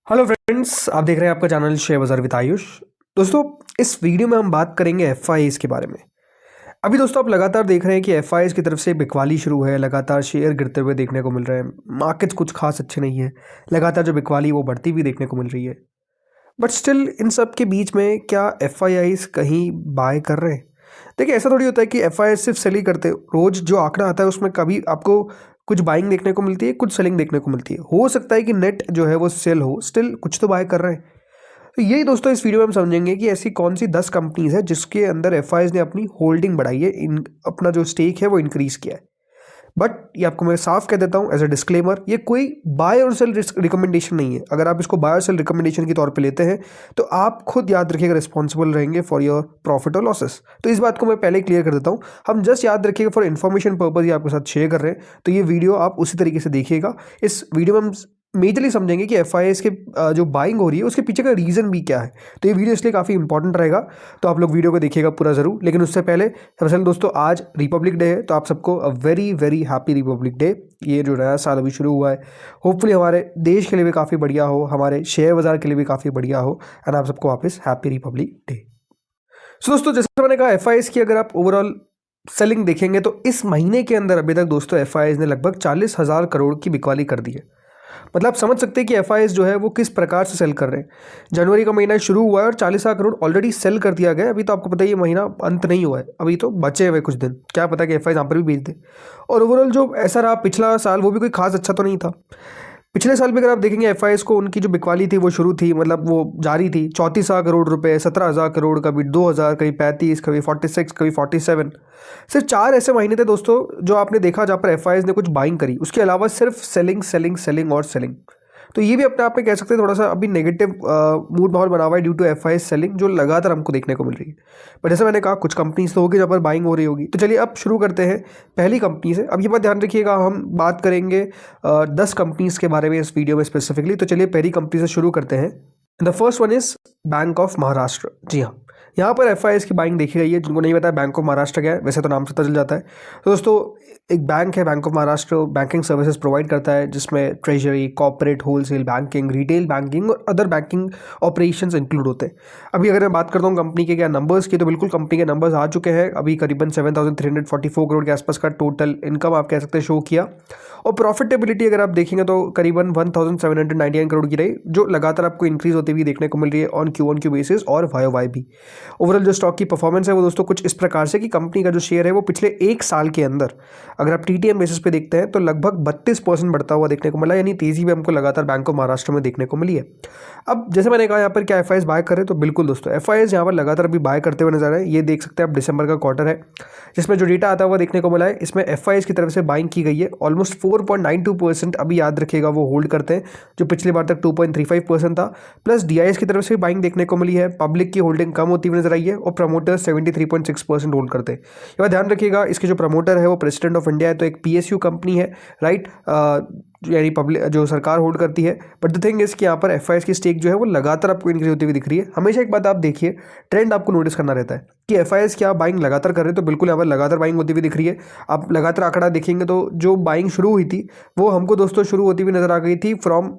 Hello friends, आप देख रहे हैं आपका चैनल शेयर बाजार विद आयुष। दोस्तों, इस वीडियो में हम बात करेंगे एफआईआईज़ के बारे में। अभी दोस्तों आप लगातार देख रहे हैं कि एफआईआईज़ की तरफ से बिकवाली शुरू है, लगातार शेयर गिरते हुए देखने को मिल रहे हैं, मार्केट्स कुछ खास अच्छे नहीं है, लगातार जो बिकवाली वो बढ़ती हुई देखने को मिल रही है। बट स्टिल इन सब के बीच में क्या एफआईआईज़ कहीं बाय कर रहे हैं? देखिए, ऐसा थोड़ी होता है कि एफआईआई सिर्फ सेल ही करते हैं। रोज जो आंकड़ा आता है उसमें कभी आपको कुछ बाइंग देखने को मिलती है, कुछ सेलिंग देखने को मिलती है। हो सकता है कि नेट जो है वो सेल हो, स्टिल कुछ तो बाय कर रहे हैं। तो यही दोस्तों इस वीडियो में हम समझेंगे कि ऐसी कौन सी 10 कंपनीज है जिसके अंदर एफआईआईज़ ने अपनी होल्डिंग बढ़ाई है, इन अपना जो स्टेक है वो इंक्रीज किया है। बट ये आपको मैं साफ कह देता हूँ एज अ डिस्क्लेमर, ये कोई बाय और सेल रिकमेंडेशन नहीं है। अगर आप इसको बाय और सेल रिकमेंडेशन के तौर पे लेते हैं तो आप खुद याद रखिएगा रिस्पॉन्सिबल रहेंगे फॉर योर प्रॉफिट और लॉसेस। तो इस बात को मैं पहले क्लियर कर देता हूँ। हम जस्ट याद रखिएगा फॉर इन्फॉर्मेशन पर्पज ये आपके साथ शेयर कर रहे हैं, तो ये वीडियो आप उसी तरीके से देखिएगा। इस वीडियो में हम मेजरली समझेंगे कि एफआईआईज़ के जो बाइंग हो रही है उसके पीछे का रीज़न भी क्या है। तो ये वीडियो इसलिए काफ़ी इंपॉर्टेंट रहेगा, तो आप लोग वीडियो को देखिएगा पूरा ज़रूर। लेकिन उससे पहले सबसे पहले दोस्तों, आज रिपब्लिक डे है, तो आप सबको a very very happy Republic day. ये जो नया साल अभी शुरू हुआ है, होपफुली हमारे देश के लिए भी काफ़ी बढ़िया हो, हमारे शेयर बाज़ार के लिए भी काफ़ी बढ़िया हो, एंड आप सबको वापस हैप्पी रिपब्लिक डे। सो दोस्तों, जैसे मैंने कहा एफआईआईज़ की अगर आप ओवरऑल सेलिंग देखेंगे तो इस महीने के अंदर अभी तक दोस्तों एफआईआईज़ ने लगभग 40,000 करोड़ की बिकवाली कर दी है। मतलब आप समझ सकते हैं कि एफआईआईज़ जो है वो किस प्रकार से सेल कर रहे हैं। जनवरी का महीना शुरू हुआ है और 40,000 करोड़ ऑलरेडी सेल कर दिया गया है। अभी तो आपको पता है ये महीना अंत नहीं हुआ है, अभी तो बचे हुए कुछ दिन, क्या पता कि एफआईआईज़ यहाँ पर भी बेच दे। और ओवरऑल जो ऐसा रहा पिछला साल, वो भी कोई खास अच्छा तो नहीं था। पिछले साल भी अगर आप देखेंगे एफआईआईज़ को, उनकी जो बिकवाली थी वो शुरू थी, मतलब वो जारी थी। 34,000 करोड़ रुपए, 17,000 करोड़, कभी 2,000, कभी 35, कभी 46, कभी 47। सिर्फ 4 ऐसे महीने थे दोस्तों जो आपने देखा जहाँ पर एफआईआईज़ ने कुछ बाइंग करी। उसके अलावा सिर्फ सेलिंग सेलिंग सेलिंग और सेलिंग। तो ये भी अपने आप में कह सकते हैं थोड़ा सा अभी नेगेटिव मूड माहौल बना हुआ है ड्यू टू एफआईआई सेलिंग, जो लगातार हमको देखने को मिल रही है। बट जैसे मैंने कहा, कुछ कंपनीज तो होगी जहाँ पर बाइंग हो रही होगी। तो चलिए अब शुरू करते हैं पहली कंपनी से। अब ये बात ध्यान रखिएगा, हम बात करेंगे 10 कंपनीज के बारे में इस वीडियो में स्पेसिफिकली। तो चलिए पहली कंपनी से शुरू करते हैं। The first one is bank of Maharashtra. जी हाँ, यहाँ पर एफआईआईज़ की बाइंग देखी गई है। जिनको नहीं पता है बैंक ऑफ महाराष्ट्र क्या है, वैसे तो नाम से पता चल जाता है। तो दोस्तों, एक बैंक है bank of Maharashtra, banking services provide करता है जिसमें treasury, corporate, wholesale banking, retail banking और अदर बैंकिंग ऑपरेशंस इंक्लूड होते हैं। अभी अगर मैं बात करता हूँ कंपनी के क्या नंबर्स की, तो बिल्कुल कंपनी के नंबर्स आ चुके हैं। अभी करीबन 7,344 करोड़ के आसपास का टोटल इनकम आप कह सकते हैं शो किया। और प्रॉफिटेबिलिटी अगर आप देखेंगे तो करीबन 1,799 करोड़ की रही, जो लगातार आपको इंक्रीज होती हुई देखने को मिल रही है ऑन क्यू बेसिस और वाई भी। ओवरऑल जो स्टॉक की परफॉर्मेंस है वो दोस्तों कुछ इस प्रकार से कि कंपनी का जो शेयर है वो पिछले एक साल के अंदर अगर आप टीटीएम बेसिस पे देखते हैं तो लगभग 32% बढ़ता हुआ देखने को मिला, यानी तेजी भी हमको लगातार बैंक ऑफ महाराष्ट्र में देखने को मिली है। अब जैसे मैंने कहा यहाँ पर क्या एफआईआईज़ बाय कर रहे हैं, तो बिल्कुल दोस्तों एफआईआईज़ यहाँ पर लगातार अभी बाय करते हुए नजर आ रहे हैं। ये देख सकते हैं आप, दिसंबर का क्वार्टर है जिसमें जो डेटा आता हुआ देखने को मिला है, इसमें एफआईआईज़ की तरफ से बाइंग की गई है ऑलमोस्ट 4.92%। अभी याद रखिएगा वो होल्ड करते हैं, जो पिछली बार तक 2.35% था। प्लस डीआईएस की तरफ से बाइंग देखने को मिली है। पब्लिक की होल्डिंग कम होती हुई नजर आई है और प्रमोटर 73.6% होल्ड करते हैं। ये बात ध्यान रखिएगा, इसके जो प्रमोटर है वो प्रेसिडेंट ऑफ इंडिया है, तो एक पीएसयू कंपनी है, राइट, यानी पब्लिक जो सरकार होल्ड करती है। बट द थिंग इज कि यहाँ पर एफआईआईज़ की स्टेक जो है वो लगातार आपको इंक्रीज होती हुई दिख रही है। हमेशा एक बात आप देखिए, ट्रेंड आपको नोटिस करना रहता है कि एफआईआईज़ क्या बाइंग लगातार कर रहे हैं, तो बिल्कुल यहाँ पर लगातार बाइंग होती हुई दिख रही है। आप लगातार आंकड़ा देखेंगे तो जो बाइंग शुरू हुई थी वो हमको दोस्तों शुरू होती हुई नजर आ गई थी फ्रॉम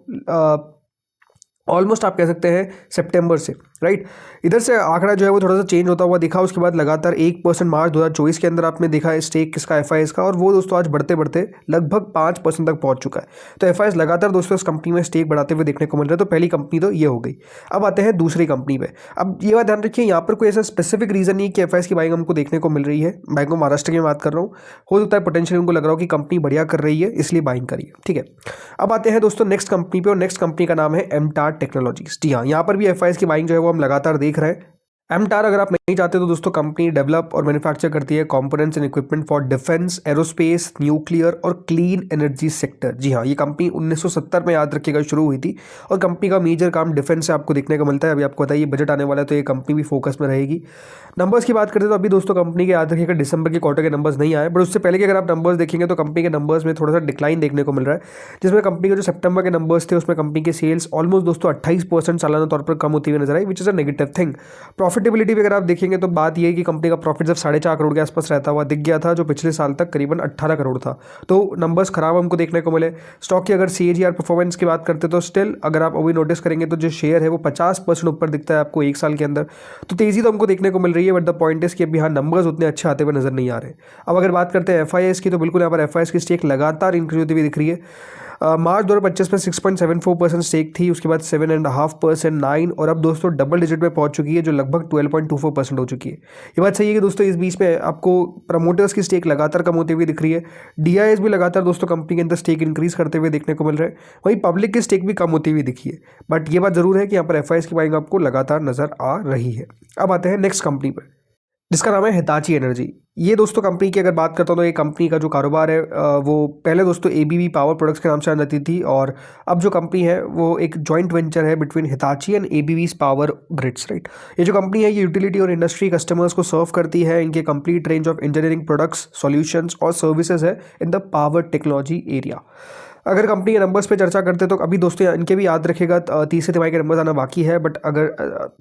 ऑलमोस्ट आप कह सकते हैं सितंबर से, राइट। इधर से आंकड़ा जो है वो थोड़ा सा चेंज होता हुआ दिखा। उसके बाद लगातार 1% मार्च 2024 के अंदर आपने देखा है स्टेक किसका, एफआईआईज़ का, और वो दोस्तों आज बढ़ते बढ़ते लगभग 5% तक पहुंच चुका है। तो एफआईआईज़ लगातार दोस्तों इस कंपनी में स्टेक बढ़ाते हुए देखने को मिल रहा है। तो पहली कंपनी तो ये हो गई। अब आते हैं दूसरी कंपनी पे। अब ये बात ध्यान रखिए, यहाँ पर कोई ऐसा स्पेसिफिक रीजन नहीं कि एफआईआईज़ की बाइंग हमको देखने को मिल रही है। बैंक ऑफ महाराष्ट्र की बात कर रहा हूँ, हो सकता है पोटेंशियल उनको लग रहा हो कि कंपनी बढ़िया कर रही है इसलिए बाइंग करी है, ठीक है। अब आते हैं दोस्तों नेक्स्ट कंपनी पे, और नेक्स्ट कंपनी का नाम है एमटार टेक्नोलॉजीज। जी हाँ, यहाँ पर भी एफआईआईज़ की बाइंग जो है वो हम लगातार देख रहे हैं। एमटार अगर आप नहीं चाहते तो दोस्तों कंपनी डेवलप और मैन्युफैक्चर करती है components and equipment for defence, aerospace, nuclear और क्लीन एनर्जी सेक्टर। जी हाँ, ये कंपनी 1970 में याद रखिएगा शुरू हुई थी, और कंपनी का मेजर काम डिफेंस से आपको देखने को मिलता है। अभी आपको बताइए बजट आने वाला है तो ये कंपनी भी फोकस में रहेगी। नंबर्स की बात करते तो अभी दोस्तों कंपनी के याद रखिएगा दिसंबर के क्वार्टर के नंबर्स नहीं आए, बट उससे पहले के अगर आप नंबर्स देखेंगे तो कंपनी के नंबर्स में थोड़ा सा डिक्लाइन देखने को मिल रहा है, जिसमें कंपनी के जो सितंबर के नंबर्स थे उसमें कंपनी के सेल्स ऑलमोस्ट दोस्तों 28% सालाना तौर पर कम होती हुई नजर आई, which is a negative thing. Profitability भी अगर आप देखेंगे तो बात ये है कि कंपनी का प्रॉफिट जब 4.5 करोड़ के आसपास रहता हुआ दिख गया था, जो पिछले साल तक करीबन 18 करोड़ था। तो नंबर्स खराब हमको देखने को मिले। स्टॉक की अगर CAGR परफॉर्मेंस की बात करते तो स्टिल अगर आप अभी नोटिस करेंगे तो जो शेयर है वो 50% ऊपर दिखता है आपको एक साल के अंदर। तो तेज़ी तो हमको देखने को मिल रही है, बट द पॉइंट इज कि अभी हाँ नंबर्स उतने अच्छे आते हुए नजर नहीं आ रहे। अब अगर बात करते हैं FIS की, तो बिल्कुल यहाँ पर FIS की स्टेक लगातार इंक्रीज होती हुई दिख रही है। मार्च 2025 में 6.74% स्टेक थी, उसके बाद 7.5%, 9, और अब दोस्तों डबल डिजिट में पहुंच चुकी है, जो लगभग 12.24% हो चुकी है। ये बात सही है कि दोस्तों इस बीच में आपको प्रमोटर्स की स्टेक लगातार कम होती हुई दिख रही है। DIS भी लगातार दोस्तों कंपनी के अंदर स्टेक इंक्रीज करते हुए देखने को मिल रहा है। वहीं पब्लिक की स्टेक भी कम होती हुई दिखी है। बट ये बात जरूर है कि यहाँ पर FIS की बाइंग आपको लगातार नजर आ रही है। अब आते हैं नेक्स्ट कंपनी पर, जिसका नाम है हिताची एनर्जी। ये दोस्तों कंपनी की अगर बात करता हूँ तो ये कंपनी का जो कारोबार है वो पहले दोस्तों ABB पावर प्रोडक्ट्स के नाम से जानी जाती थी, और अब जो कंपनी है वो एक जॉइंट वेंचर है between Hitachi and ABB's power grids, right. ये जो कंपनी है ये यूटिलिटी और इंडस्ट्री कस्टमर्स को सर्व करती है। इनके complete range of engineering products, solutions और सर्विसेज है in the power technology area. अगर कंपनी के नंबर्स पे चर्चा करते तो अभी दोस्तों इनके भी याद रखेगा तीसरे तिमाही के नंबर्स आना बाकी है, बट अगर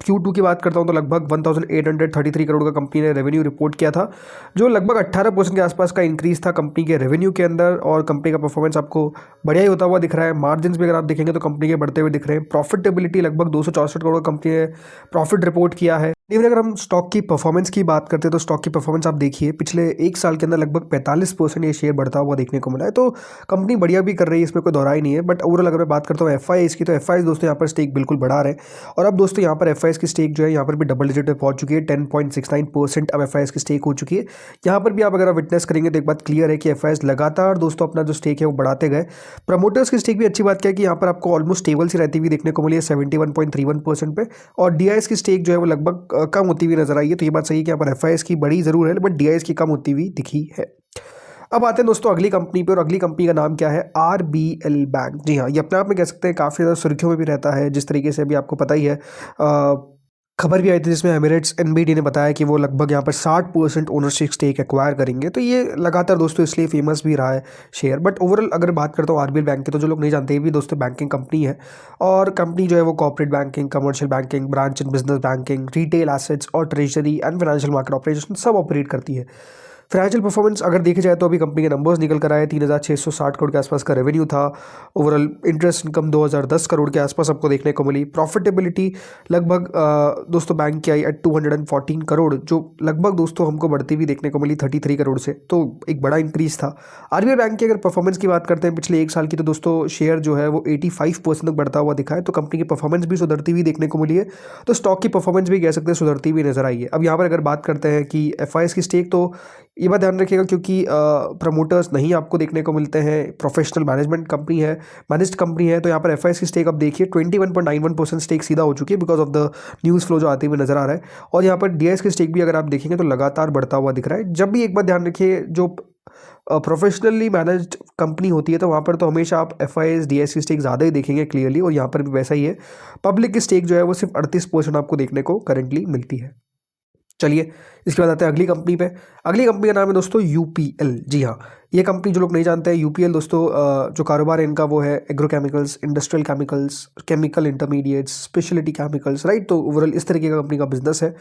Q2 की बात करता हूँ तो लगभग 1833 करोड़ का कंपनी ने रेवेन्यू रिपोर्ट किया था, जो लगभग 18% के आसपास का इंक्रीज था कंपनी के रेवेन्यू के अंदर। और कंपनी का परफॉर्मेंस आपको बढ़िया ही होता हुआ दिख रहा है। मार्जिन भी अगर आप देखेंगे तो कंपनी के बढ़ते हुए दिख रहे हैं। प्रॉफिटेबिलिटी लगभग 264 करोड़ का कंपनी ने प्रॉफिट रिपोर्ट किया है। इवन अगर हम स्टॉक की परफॉर्मेंस की बात करते हैं तो स्टॉक की परफॉर्मेंस आप देखिए पिछले एक साल के अंदर लगभग 45% ये शेयर बढ़ता हुआ देखने को मिला है। तो कंपनी बढ़िया भी कर रही है, इसमें कोई दोहराई नहीं है। बट ओवरऑल अगर मैं बात करता हूँ FIS की, तो FIS दोस्तों यहाँ पर स्टेक बिल्कुल बढ़ा रहे हैं। और अब दोस्तों यहाँ पर FIS की स्टेक जो है यहाँ पर भी डबल डिजिट पे पहुंच चुकी है। 10.69% अब FIS की स्टेक हो चुकी है। यहाँ पर भी आप अगर विटनेस करेंगे तो एक बात क्लियर है कि FIS लगातार दोस्तों अपना जो स्टेक है वो बढ़ाते गए। प्रमोटर्स की स्टेक भी अच्छी बात क्या है कि यहाँ पर आपको ऑलमोस्ट स्टेबल सी रहती हुई देखने को मिली है 71.31% पे। और DIS की स्टेक जो है वो लगभग कम होती हुई नजर आई है। तो ये बात सही है कि यहाँ पर FIS की बड़ी जरूर है, बट DIS की कम होती हुई दिखी है। अब आते हैं दोस्तों अगली कंपनी पे, और अगली कंपनी का नाम क्या है? RBL bank. जी हाँ, ये अपने आप में कह सकते हैं काफ़ी ज़्यादा सुर्खियों में भी रहता है। जिस तरीके से अभी आपको पता ही है खबर भी आई थी जिसमें एमिरेट्स NBD ने बताया कि वो लगभग यहाँ पर 60% ओनरशिप स्टेक एक्वायर करेंगे। तो ये लगातार दोस्तों इसलिए फेमस भी रहा है शेयर। बट ओवरऑल अगर बात करता हूँ RBL बैंक की, तो जो लोग नहीं जानते, ये भी दोस्तों बैंकिंग कंपनी है। और कंपनी जो है वो corporate banking, commercial banking, branch and business banking, retail assets और treasury and financial market operation सब ऑपरेट करती है। फाइनेंशियल परफॉर्मेंस अगर देखे जाए तो अभी कंपनी के नंबर्स निकल कर आए। 3660 करोड़ के आसपास का रेवेन्यू था। ओवरऑल इंटरेस्ट इनकम 2010 करोड़ के आसपास आपको देखने को मिली। प्रॉफिटेबिलिटी लगभग दोस्तों बैंक की आई एट 214 करोड़, जो लगभग दोस्तों हमको बढ़ती हुई देखने को मिली 33 करोड़ से। तो एक बड़ा इंक्रीज था। RBL बैंक की अगर परफॉर्मेंस की बात करते हैं पिछले एक साल की, तो दोस्तों शेयर जो है वो 85% तक बढ़ता हुआ दिखा है। तो कंपनी की परफॉर्मेंस भी सुधरती हुई देखने को मिली है। तो स्टॉक की परफॉर्मेंस भी कह सकते हैं सुधरती हुई नजर आई है। अब यहाँ पर अगर बात करते हैं कि FIS की स्टेक, तो ये बात ध्यान रखिएगा क्योंकि प्रमोटर्स नहीं आपको देखने को मिलते हैं। प्रोफेशनल मैनेजमेंट कंपनी है, मैनेज्ड कंपनी है। तो यहाँ पर FIS की स्टेक अब देखिए 21.91% स्टेक सीधा हो चुकी है because of the news flow जो आते हुए नजर आ रहा है। और यहाँ पर DIS की स्टेक भी अगर आप देखेंगे तो लगातार बढ़ता हुआ दिख रहा है। जब भी एक बात ध्यान रखिए, जो प्रोफेशनली मैनेज्ड कंपनी होती है तो वहाँ पर तो हमेशा आप FIS DIS की स्टेक ज़्यादा ही देखेंगे क्लियरली, और यहाँ पर भी वैसा ही है। पब्लिक की स्टेक जो है वो सिर्फ 38% आपको देखने को करेंटली मिलती है। चलिए इसके बाद आते हैं अगली कंपनी पे। अगली कंपनी का नाम है दोस्तों UPL। जी हाँ, ये कंपनी जो लोग नहीं जानते हैं, UPL दोस्तों जो कारोबार है इनका वो है agrochemicals, industrial chemicals, chemical intermediates, speciality chemicals, right. तो ओवरऑल इस तरीके का कंपनी का बिजनेस है।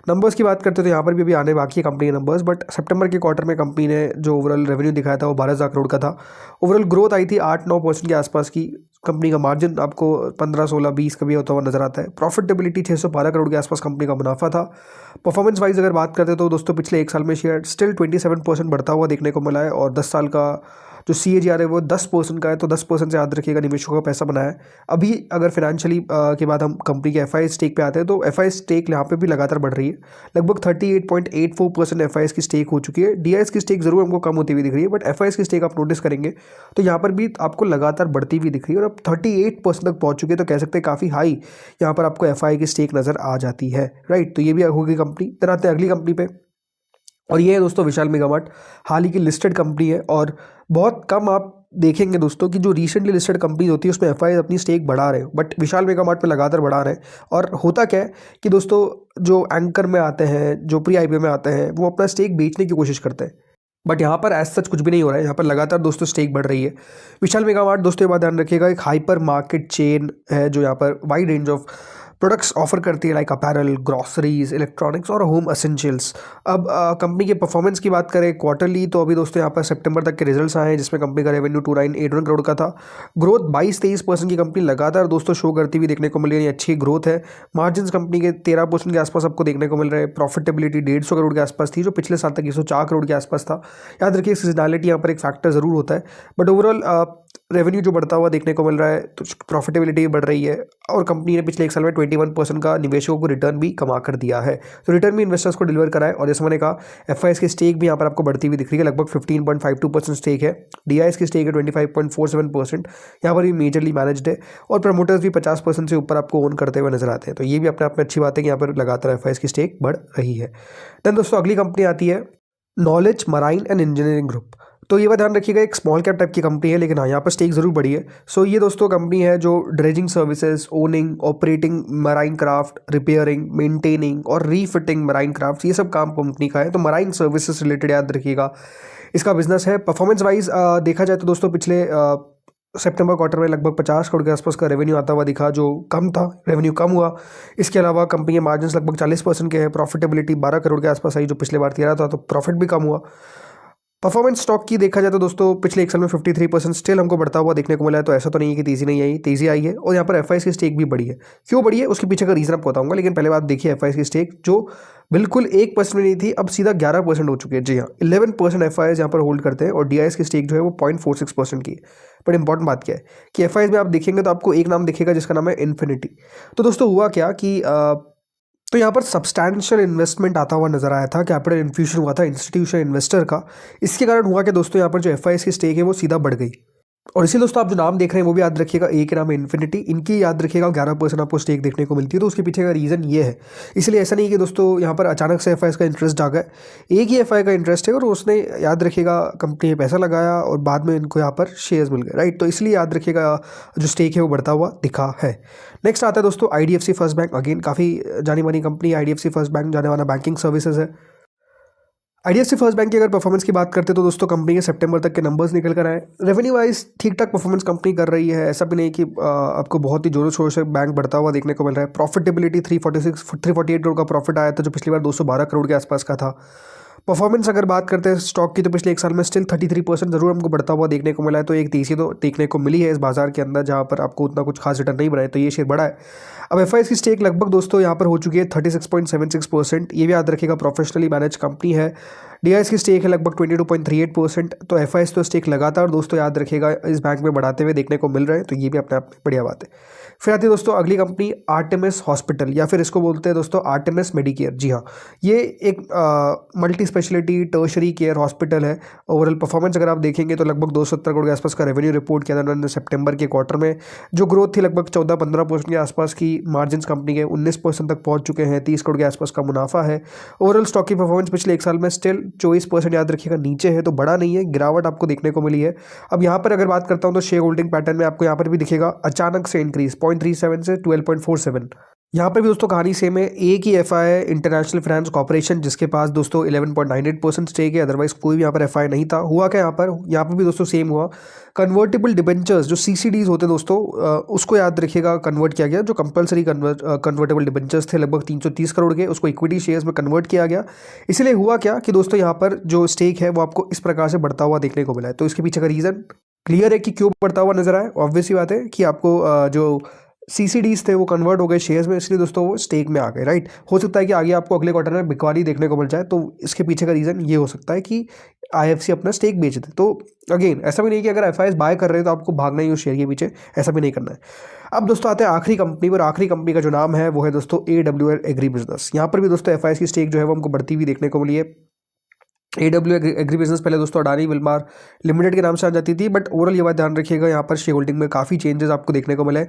नंबर्स की बात करते हैं तो यहाँ पर भी अभी आने बाकी है कंपनी के नंबर्स, बट सितंबर के क्वार्टर में कंपनी ने जो ओवरऑल रेवेन्यू दिखाया था वो 12,000 करोड़ का था। ओवरऑल ग्रोथ आई थी 8-9% के आसपास की। कंपनी का मार्जिन आपको 15-16-20 कभी होता हुआ नजर आता है। प्रॉफिटेबिलिटी 612 करोड़ के आसपास कंपनी का मुनाफा था। परफॉर्मेंस वाइज अगर बात करते तो दोस्तों पिछले एक साल में शेयर स्टिल 27% बढ़ता हुआ देखने को मिला है। और 10 साल का जो CAGR है वो 10% का है। तो 10% से याद रखिएगा निवेशकों का पैसा बनाया है। अभी अगर फाइनेंशियली के बाद हम कंपनी के FIS स्टेक पे आते हैं तो FIS स्टेक यहाँ पे भी लगातार बढ़ रही है। लगभग 38.84% FIS की स्टेक हो चुकी है। DIS की स्टेक जरूर हमको कम होती हुई दिख रही है, बट FIS की स्टेक आप नोटिस करेंगे तो यहाँ पर भी आपको लगातार बढ़ती हुई दिख रही है। और अब 38% तक पहुँच चुकी है, तो कह सकते हैं काफ़ी हाई यहाँ पर आपको FI की स्टेक नज़र आ जाती है, राइट। तो ये भी होगी कंपनी। फिर आते हैं अगली कंपनी पे, और ये है दोस्तों विशाल मेगा मार्ट। हाल ही की लिस्टेड कंपनी है, और बहुत कम आप देखेंगे दोस्तों कि जो रिसेंटली लिस्टेड कंपनी होती है उसमें FIS अपनी स्टेक बढ़ा रहे हो, बट विशाल मेगा मार्ट में लगातार बढ़ा रहे हैं। और होता क्या है कि दोस्तों जो एंकर में आते हैं, जो प्री IPO में आते हैं, वो अपना स्टेक बेचने की कोशिश करते हैं, बट यहाँ पर एज सच कुछ भी नहीं हो रहा है। यहाँ पर लगातार दोस्तों स्टेक बढ़ रही है। विशाल मेगा मार्ट दोस्तों ये बात ध्यान रखिएगा एक हाइपर मार्केट चेन है जो यहाँ पर wide range of products offer करती है लाइक अपैरल, ग्रॉसरीज, इलेक्ट्रॉनिक्स और होम एसेंशियल्स। अब कंपनी के परफॉर्मेंस की बात करें क्वार्टरली, तो अभी दोस्तों यहाँ पर सितंबर तक के रिजल्ट्स आए हैं जिसमें कंपनी का रेवेन्यू 2981 करोड़ का था। ग्रोथ 22-23% की कंपनी लगातार दोस्तों शो करती हुई देखने को मिल रही है, अच्छी ग्रोथ है। मार्जिन कंपनी के 13% के आसपास आपको देखने को मिल रहा है। प्रॉफिटेबिलिटी 150 करोड़ के आसपास थी, जो पिछले साल तक 104 करोड़ के आसपास था। याद रखिए सीजनैलिटी यहाँ पर एक फैक्टर जरूर होता है, बट ओवरऑल रेवेन्यू जो बढ़ता हुआ देखने को मिल रहा है, तो प्रॉफिटेबिलिटी भी बढ़ रही है और कंपनी ने पिछले एक साल में 21% का निवेशकों को रिटर्न भी कमा कर दिया है। तो रिटर्न भी इन्वेस्टर्स को डिलीवर करा है। और जैसे मैंने कहा, एफआईएस की स्टेक भी यहाँ पर आपको बढ़ती हुई दिख रही है, लगभग 15.52% स्टेक है। डीआईएस की स्टेक है 25.47%, यहाँ पर भी मेजरली मैनेज्ड है। और प्रमोटर्स भी 50% से ऊपर आपको ओन करते हुए नजर आते हैं। तो ये भी अपने आप में अच्छी बात है कि यहाँ पर लगातार एफआईएस की स्टेक बढ़ रही है। देन दोस्तों अगली कंपनी आती है knowledge marine and engineering group. तो ये बात ध्यान रखिएगा, एक स्मॉल कैप टाइप की कंपनी है, लेकिन हाँ यहाँ पर स्टेक जरूर बढ़ी है। सो ये दोस्तों कंपनी है जो dredging services, owning, operating marine craft, repairing, maintaining और रीफिटिंग मराइन क्राफ्ट, ये सब काम कंपनी का है। तो मराइन सर्विसेज रिलेटेड याद रखिएगा इसका बिजनेस है। परफॉर्मेंस वाइज देखा जाए तो दोस्तों पिछले सितंबर क्वार्टर में लगभग 50 करोड़ के आसपास का रेवेन्यू आता हुआ दिखा, जो कम था, रेवेन्यू कम हुआ। इसके अलावा कंपनी के मार्जिन लगभग 40% के हैं। प्रॉफिटेबिलिटी 12 करोड़ के आसपास आई, जो पिछले बार 13 था, तो प्रॉफिट भी कम हुआ। परफॉर्मेंस स्टॉक की देखा जाए तो दोस्तों पिछले एक साल में 53% स्टिल हमको बढ़ता हुआ देखने को मिला है। तो ऐसा तो नहीं है कि तेजी नहीं आई, तेजी आई है। और यहाँ पर एफआईएस की स्टेक भी बढ़ी है। क्यों बढ़ी है उसके पीछे का रीजन आपको बताऊंगा, लेकिन पहले बात देखिए एफआईएस की स्टेक जो बिल्कुल 1% में नहीं थी, अब सीधा 11% हो चुकी है। जी हाँ, 11% एफआईएस यहाँ पर होल्ड करते हैं और डीआईएस की स्टेक जो है वो 0.46% की है। बट इंपॉर्टेंट बात क्या है कि एफआईएस में आप देखेंगे तो आपको एक नाम दिखेगा जिसका नाम है इन्फिनिटी। तो दोस्तों हुआ क्या कि तो यहाँ पर सब्सटैंशियल इन्वेस्टमेंट आता हुआ नजर आया था, कैपिटल इन्फ्यूजन हुआ था इंस्टीट्यूशनल इन्वेस्टर का। इसके कारण हुआ कि दोस्तों यहाँ पर जो एफआईएस की स्टेक है वो सीधा बढ़ गई। और इसी दोस्तों आप जो नाम देख रहे हैं वो भी याद रखिएगा, एक नाम है इन्फिनिटी, इनकी याद रखिएगा 11% आपको स्टेक देखने को मिलती है। तो उसके पीछे का रीज़न ये है। इसलिए ऐसा नहीं है कि दोस्तों यहाँ पर अचानक से एफआईएस का इंटरेस्ट जागा है, एक ही एफआई का इंटरेस्ट है और उसने याद रखिएगा कंपनी में पैसा लगाया और बाद में इनको यहाँ पर शेयर्स मिल गए, राइट। तो इसलिए याद रखिएगा जो स्टेक है वो बढ़ता हुआ दिखा है। नेक्स्ट आता है दोस्तों आईडीएफसी फर्स्ट बैंक। अगेन काफ़ी जानी मानी कंपनी आईडीएफसी फर्स्ट बैंक, जाने वाला बैंकिंग सर्विसेज है। आईडीएफसी फर्स्ट बैंक की अगर परफॉर्मेंस की बात करते हैं तो दोस्तों कंपनी के सितंबर तक के नंबर्स निकल कर आए। रेवेन्यू वाइज ठीक ठाक परफॉर्मेंस कंपनी कर रही है, ऐसा भी नहीं कि आपको बहुत ही जोरों शोरों से बैंक बढ़ता हुआ देखने को मिल रहा है। प्रॉफिटेबिलिटी 348 करोड़ का प्रॉफिट आया था, जो पिछली बार 212 करोड़ के आसपास का था। परफॉर्मेंस अगर बात करते हैं स्टॉक की, तो पिछले एक साल में स्टिल 33% जरूर हमको बढ़ता हुआ देखने को मिला है। तो एक तेजी तो देखने को मिली है इस बाजार के अंदर, जहाँ पर आपको उतना कुछ खास रिटर्न नहीं बनाए, तो ये शेयर बढ़ा है। अब एफआईएस की स्टेक लगभग दोस्तों यहाँ पर हो चुकी है 36.76%। ये भी याद रखिएगा प्रोफेशनली मैनेज कंपनी है। डीआईएस की स्टेक है लगभग 22.38%। तो एफआईएस तो स्टेक लगातार दोस्तों याद रखिएगा इस बैंक में बढ़ाते हुए देखने को मिल रहे हैं, तो ये भी अपने आप में बढ़िया बात है। फिर आती है दोस्तों अगली कंपनी आर्टेमिस हॉस्पिटल, या फिर इसको बोलते हैं दोस्तों आर्टेमिस मेडिकेयर। जी हाँ, ये एक multi speciality tertiary care hospital है। ओवरऑल परफॉर्मेंस अगर आप देखेंगे तो लगभग 270 करोड़ के आसपास का रेवेन्यू रिपोर्ट किया था उन्होंने सितंबर के क्वार्टर में, जो ग्रोथ थी लगभग 14-15% के आसपास की। मार्जिन कंपनी के 19% तक पहुंच चुके हैं, 30 करोड़ के आसपास का मुनाफा है। ओवरऑल स्टॉक की परफॉर्मेंस पिछले एक साल में स्टिल 24% याद रखिएगा नीचे है, तो बड़ा नहीं है, गिरावट आपको देखने को मिली है। अब यहाँ पर अगर बात करता हूँ तो शेयर होल्डिंग पैटर्न में आपको यहाँ पर भी दिखेगा अचानक से इंक्रीज 0.37 से 12.47। यहाँ पर भी दोस्तों कहानी सेम है। एक ही एफआई है इंटरनेशनल फाइनेंस कॉर्पोरेशन, जिसके पास दोस्तों 11.98% स्टेक है, अदरवाइज कोई भी यहाँ पर एफआई नहीं था। हुआ क्या यहाँ पर भी दोस्तों सेम हुआ। कन्वर्टेबल डिबेंचर्स जो सीसीडीज होते हैं दोस्तों, उसको याद रखिएगा कन्वर्ट किया गया। जो कंपलसरी कन्वर्टेबल डिबेंचर्स थे लगभग 330 करोड़ के, उसको इक्विटी शेयर्स में कन्वर्ट किया गया। इसलिए हुआ क्या कि दोस्तों यहाँ पर जो स्टेक है वो आपको इस प्रकार से बढ़ता हुआ देखने को मिला है। तो इसके पीछे का रीज़न क्लियर है कि क्यों बढ़ता हुआ नजर आया। ऑब्वियस ही बात है कि आपको जो सीसीडीज थे वो कन्वर्ट हो गए शेयर्स में, इसलिए दोस्तों वो स्टेक में आ गए, राइट। हो सकता है कि आगे आपको अगले क्वार्टर में बिकवाली देखने को मिल जाए, तो इसके पीछे का रीज़न ये हो सकता है कि आईएफसी अपना स्टेक बेच दे। तो अगेन ऐसा भी नहीं कि अगर एफआईएस बाय कर रहे हैं तो आपको भागना ही उस शेयर के पीछे, ऐसा भी नहीं करना है। अब दोस्तों आते हैं आखिरी कंपनी पर। आखिरी कंपनी का जो नाम है वो है दोस्तों AWL एग्री बिजनेस। यहाँ पर भी दोस्तों एफआईएस की स्टेक जो है वो हमको बढ़ती हुई देखने को मिली है। AWL एग्री बिजनेस पहले दोस्तों अडानी विल्मार लिमिटेड के नाम से आ जाती थी, बट ओवरऑल ये बात ध्यान रखिएगा यहाँ पर शेयर होल्डिंग में काफ़ी चेंजेस आपको देखने को मिले।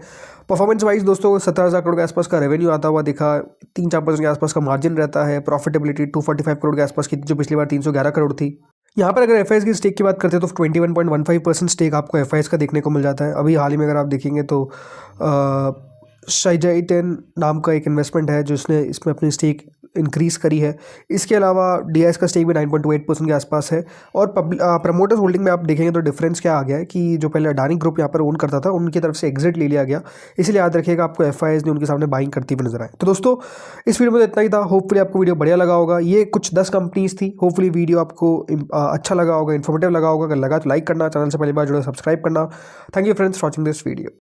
परफॉर्मेंस वाइज दोस्तों 17,000 करोड़ के आसपास का रेवेन्यू आता हुआ दिखा, 3-4% के आसपास का मार्जिन रहता है। प्रॉफिटेबिलिटी 245 करोड़ के आसपास की, जो पिछली बार 311 करोड़ थी। यहाँ पर अगर एफआईएस की स्टेक की बात करते हैं तो 21.15% स्टेक आपको एफआईएस का देखने को मिल जाता है। अभी हाल ही में अगर आप देखेंगे तो शाइजाइटेन नाम का एक इन्वेस्टमेंट है जिसने इसमें अपनी स्टेक इंक्रीज़ करी है। इसके अलावा DIS का स्टेक भी 9.28% के आसपास है। और प्रमोटर्स होल्डिंग में आप देखेंगे तो डिफरेंस क्या आ गया है कि जो पहले अडानी ग्रुप यहाँ पर ओन करता था उनकी तरफ से एग्जिट ले लिया गया, इसलिए याद रखिएगा आपको FIs ने उनके सामने बाइंग करती हुई नजर आए। तो दोस्तों इस वीडियो में तो इतना ही था। होपफुली आपको वीडियो बढ़िया लगा होगा। ये कुछ 10 कंपनीज थी। होपफुली वीडियो आपको अच्छा लगा होगा, इन्फॉर्मेटिव लगा होगा। अगर लगा तो लाइक करना, चैनल से पहली बार जुड़े सब्सक्राइब करना। Thank you friends for watching this video.